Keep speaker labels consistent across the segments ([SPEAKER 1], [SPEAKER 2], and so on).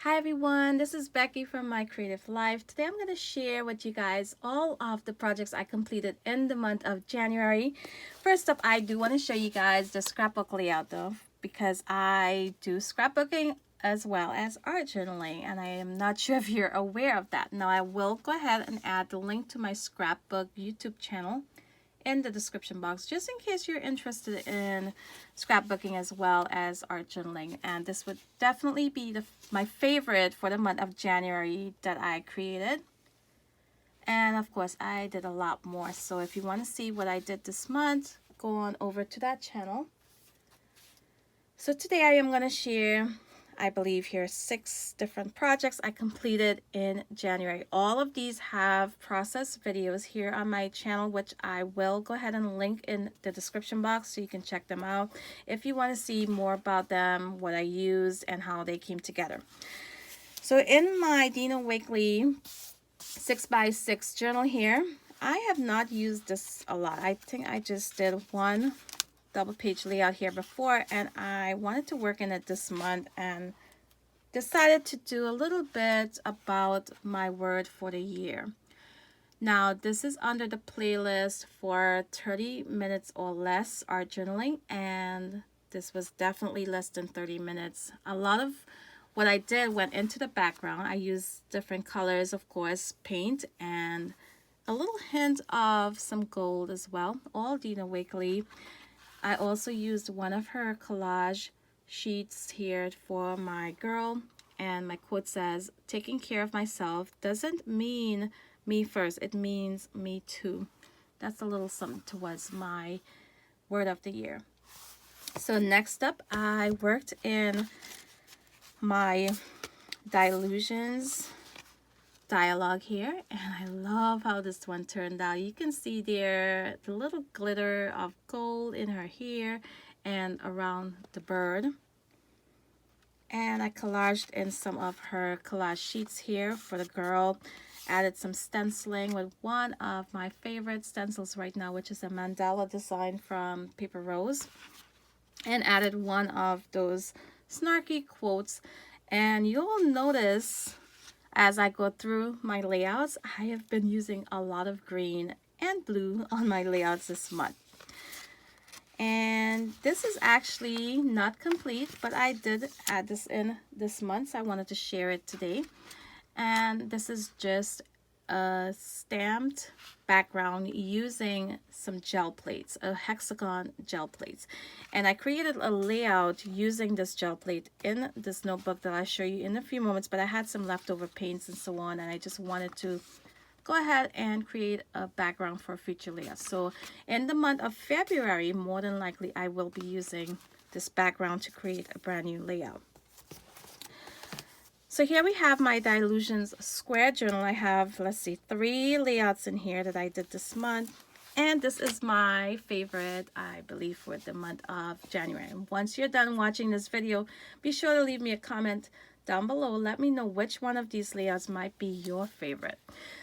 [SPEAKER 1] Hi everyone, this is Becky from My Creative Life. Today I'm going to share with you guys all of the projects I completed in the month of January. First up, I do want to show you guys the scrapbook layout though, because I do scrapbooking as well as art journaling, and I am not sure if you're aware of that. Now I will go ahead and add the link to my scrapbook YouTube channel in the description box, just in case you're interested in scrapbooking as well as art journaling. And this would definitely be my favorite for the month of January that I created. And of course I did a lot more, so if you want to see what I did this month, go on over to that channel. So today I am going to share, I believe here, 6 different projects I completed in January. All of these have process videos here on my channel, which I will go ahead and link in the description box so you can check them out if you want to see more about them, what I used, and how they came together. So in my Dina Wakley 6x6 journal here, I have not used this a lot. I think I just did one double page layout here before, and I wanted to work in it this month and decided to do a little bit about my word for the year. Now this is under the playlist for 30 minutes or less art journaling, and this was definitely less than 30 minutes. A lot of what I did went into the background. I used different colors, of course, paint, and a little hint of some gold as well, all Dina Wakley. I also used one of her collage sheets here for my girl, and my quote says, "Taking care of myself doesn't mean me first, it means me too." That's a little something towards my word of the year. So next up, I worked in my Dylusions dialogue here, and I love how this one turned out. You can see there the little glitter of gold in her hair and around the bird, and I collaged in some of her collage sheets here for the girl. Added some stenciling with one of my favorite stencils right now, which is a mandala design from Paper Rose, and added one of those snarky quotes. And you'll notice as I go through my layouts, I have been using a lot of green and blue on my layouts this month. And this is actually not complete, but I did add this in this month, so I wanted to share it today. And this is just a stamped background using some gel plates, a hexagon gel plates, and I created a layout using this gel plate in this notebook that I'll show you in a few moments. But I had some leftover paints and so on, and I just wanted to go ahead and create a background for a future layout. So in the month of February, more than likely I will be using this background to create a brand new layout. So here we have my Dylusions square journal. I have, let's see, 3 layouts in here that I did this month. And this is my favorite, I believe, for the month of January. And once you're done watching this video, be sure to leave me a comment down below. Let me know which one of these layouts might be your favorite.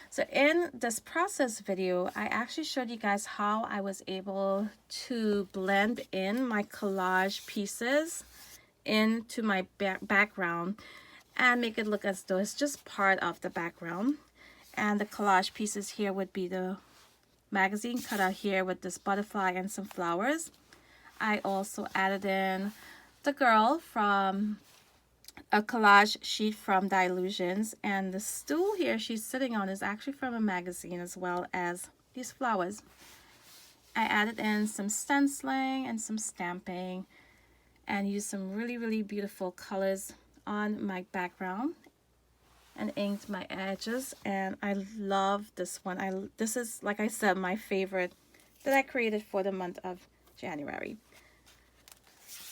[SPEAKER 1] So in this process video, I actually showed you guys how I was able to blend in my collage pieces into my background and make it look as though it's just part of the background. And the collage pieces here would be the magazine cutout here with this butterfly and some flowers. I also added in the girl from a collage sheet from Dylusions, and the stool here she's sitting on is actually from a magazine, as well as these flowers. I added in some stenciling and some stamping and used some really beautiful colors on my background and inked my edges, and I love this one. This is, like I said, my favorite that I created for the month of January.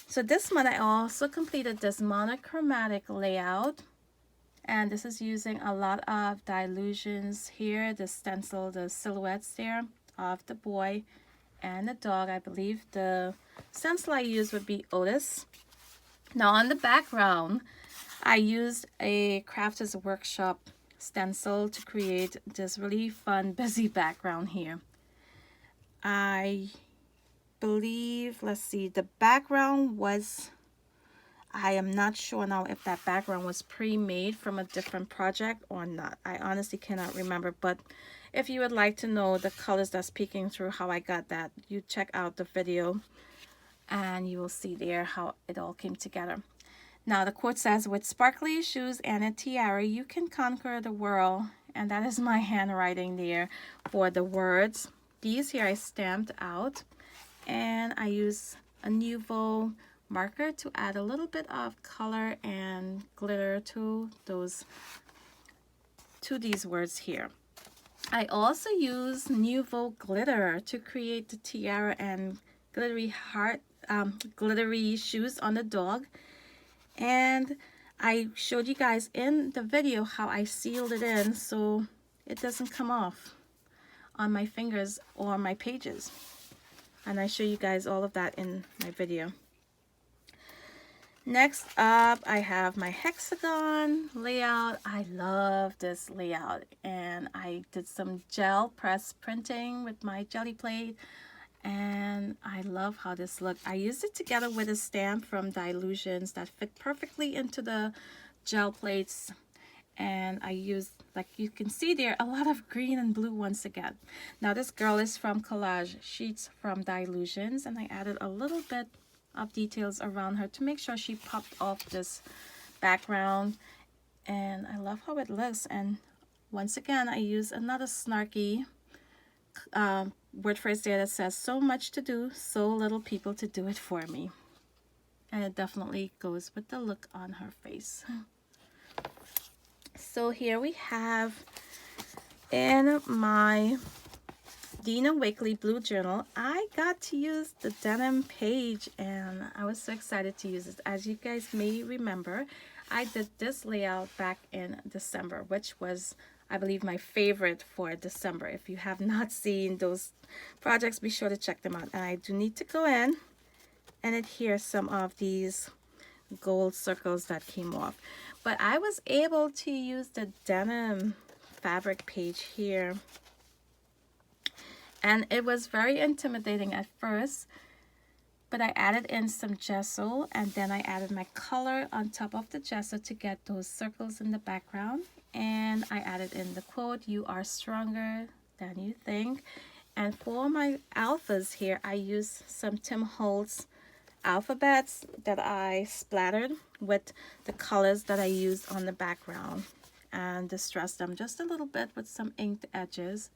[SPEAKER 1] So this month I also completed this monochromatic layout, and this is using a lot of Dylusions here, the stencil, the silhouettes there of the boy and the dog. I believe the stencil I used would be Otis. Now on the background, I used a Crafters Workshop stencil to create this really fun busy background here. I believe, let's see, the background was, I am not sure now if that background was pre-made from a different project or not. I honestly cannot remember, but if you would like to know the colors that's peeking through, how I got that, you check out the video and you will see there how it all came together. Now the quote says, with sparkly shoes and a tiara, you can conquer the world. And that is my handwriting there for the words. These here I stamped out, and I use a Nouveau marker to add a little bit of color and glitter to these words here. I also use Nouveau glitter to create the tiara and glittery heart, glittery shoes on the dog. And I showed you guys in the video how I sealed it in so it doesn't come off on my fingers or my pages. And I show you guys all of that in my video. Next up, I have my hexagon layout. I love this layout, and I did some gel press printing with my jelly plate, and I love how this looked. I used it together with a stamp from Dylusions that fit perfectly into the gel plates, and I used, like you can see there, a lot of green and blue once again. Now this girl is from Collage Sheets from Dylusions, and I added a little bit of details around her to make sure she popped off this background, and I love how it looks. And once again, I use another snarky word phrase there that says, so much to do, so little people to do it for me. And it definitely goes with the look on her face. So here we have in my Dina Wakley blue journal, I got to use the denim page, and I was so excited to use it. As you guys may remember, I did this layout back in December, which was, I believe, my favorite for December. If you have not seen those projects, be sure to check them out. And I do need to go in and adhere some of these gold circles that came off. But I was able to use the denim fabric page here, and it was very intimidating at first, but I added in some gesso, and then I added my color on top of the gesso to get those circles in the background. And I added in the quote, you are stronger than you think. And for my alphas here, I used some Tim Holtz alphabets that I splattered with the colors that I used on the background, and distressed them just a little bit with some inked edges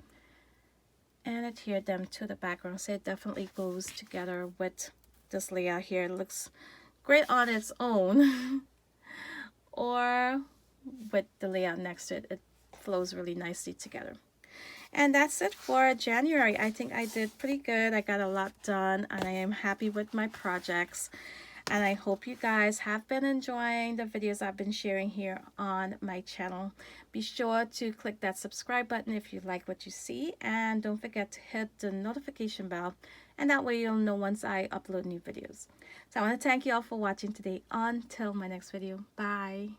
[SPEAKER 1] and adhere them to the background, so it definitely goes together with this layout here. It looks great on its own or with the layout next to it. It flows really nicely together. And that's it for January. I think I did pretty good. I got a lot done, and I am happy with my projects. And I hope you guys have been enjoying the videos I've been sharing here on my channel. Be sure to click that subscribe button if you like what you see. And don't forget to hit the notification bell. And that way you'll know once I upload new videos. So I want to thank you all for watching today. Until my next video. Bye.